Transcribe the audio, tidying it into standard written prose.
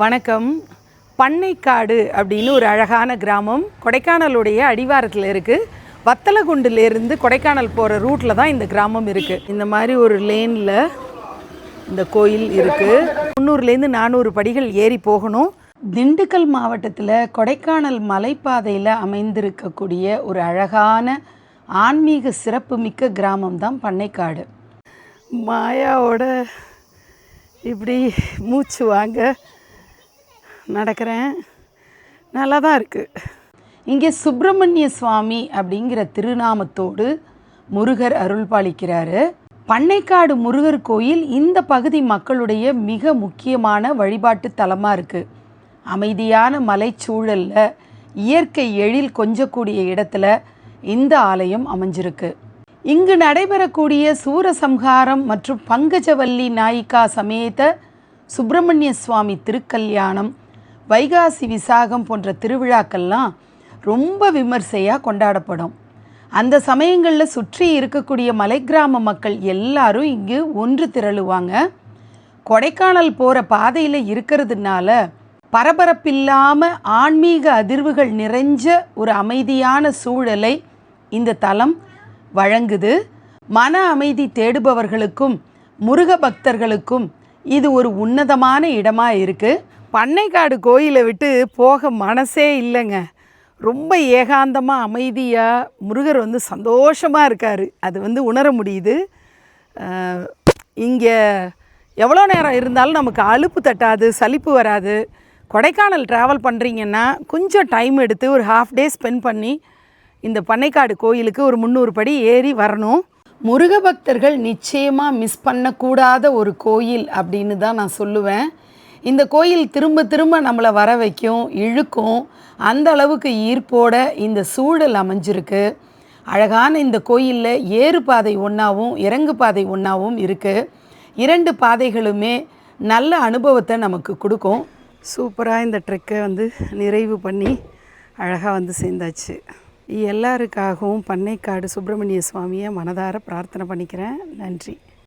வணக்கம். பண்ணைக்காடு அப்படின்னு ஒரு அழகான கிராமம் கொடைக்கானலுடைய அடிவாரத்தில் இருக்குது. வத்தலகுண்டிலேருந்து கொடைக்கானல் போகிற ரூட்டில் தான் இந்த கிராமம் இருக்குது. இந்த மாதிரி ஒரு லேனில் இந்த கோயில் இருக்குது. 300லேருந்து 400 படிகள் ஏறி போகணும். திண்டுக்கல் மாவட்டத்தில் கொடைக்கானல் மலைப்பாதையில் அமைந்திருக்கக்கூடிய ஒரு அழகான ஆன்மீக சிறப்புமிக்க கிராமம் தான் பண்ணைக்காடு. மாயாவோட இப்படி மூச்சு வாங்க நடக்கிறேன். நல்லா தான் இருக்குது. இங்கே சுப்பிரமணிய சுவாமி அப்படிங்கிற திருநாமத்தோடு முருகர் அருள் பாலிக்கிறாரு. பண்ணைக்காடு முருகர் கோயில் இந்த பகுதி மக்களுடைய மிக முக்கியமான வழிபாட்டு தலமாக இருக்குது. அமைதியான மலைச்சூழலில் இயற்கை எழில் கொஞ்சக்கூடிய இடத்துல இந்த ஆலயம் அமைஞ்சிருக்கு. இங்கு நடைபெறக்கூடிய சூரசம்ஹாரம் மற்றும் பங்கஜவல்லி நாயிகா சமேத சுப்பிரமணிய சுவாமி திருக்கல்யாணம், வைகாசி விசாகம் போன்ற திருவிழாக்கள்லாம் ரொம்ப விமர்சையாக கொண்டாடப்படும். அந்த சமயங்களில் சுற்றி இருக்கக்கூடிய மலை கிராம மக்கள் எல்லாரும் இங்கு ஒன்று திரளுவாங்க. கொடைக்கானல் போகிற பாதையில் இருக்கிறதுனால பரபரப்பில்லாமல் ஆன்மீக அதிர்வுகள் நிறைஞ்ச ஒரு அமைதியான சூழலை இந்த தலம் வழங்குது. மன அமைதி தேடுபவர்களுக்கும் முருக பக்தர்களுக்கும் இது ஒரு உன்னதமான இடமாக இருக்குது. பண்ணைக்காடு கோயிலை விட்டு போக மனசே இல்லைங்க. ரொம்ப ஏகாந்தமாக அமைதியாக முருகர் சந்தோஷமாக இருக்கார். அது உணர முடியுது. இங்கே எவ்வளோ நேரம் இருந்தாலும் நமக்கு அலுப்பு தட்டாது, சலிப்பு வராது. கொடைக்கானல் ட்ராவல் பண்ணுறீங்கன்னா கொஞ்சம் டைம் எடுத்து ஒரு ஹாஃப் டே ஸ்பெண்ட் பண்ணி இந்த பண்ணைக்காடு கோயிலுக்கு ஒரு 300 படி ஏறி வரணும். முருக பக்தர்கள் நிச்சயமாக மிஸ் பண்ணக்கூடாத ஒரு கோயில் அப்படின்னு தான் நான் சொல்லுவேன். இந்த கோயில் திரும்ப திரும்ப நம்மளை வர வைக்கும், இழுக்கும். அந்த அளவுக்கு ஈர்ப்போட இந்த சூழல் அமைஞ்சிருக்கு. அழகான இந்த கோயிலில் ஏறு பாதை ஒன்றாவும் இறங்கு பாதை ஒன்றாவும் இருக்குது. 2 பாதைகளுமே நல்ல அனுபவத்தை நமக்கு கொடுக்கும். சூப்பராக இந்த ட்ரெக்கை நிறைவு பண்ணி அழகாக சேர்ந்தாச்சு. எல்லாருக்காகவும் பண்ணைக்காடு சுப்பிரமணிய சுவாமியை மனதார பிரார்த்தனை பண்ணிக்கிறேன். நன்றி.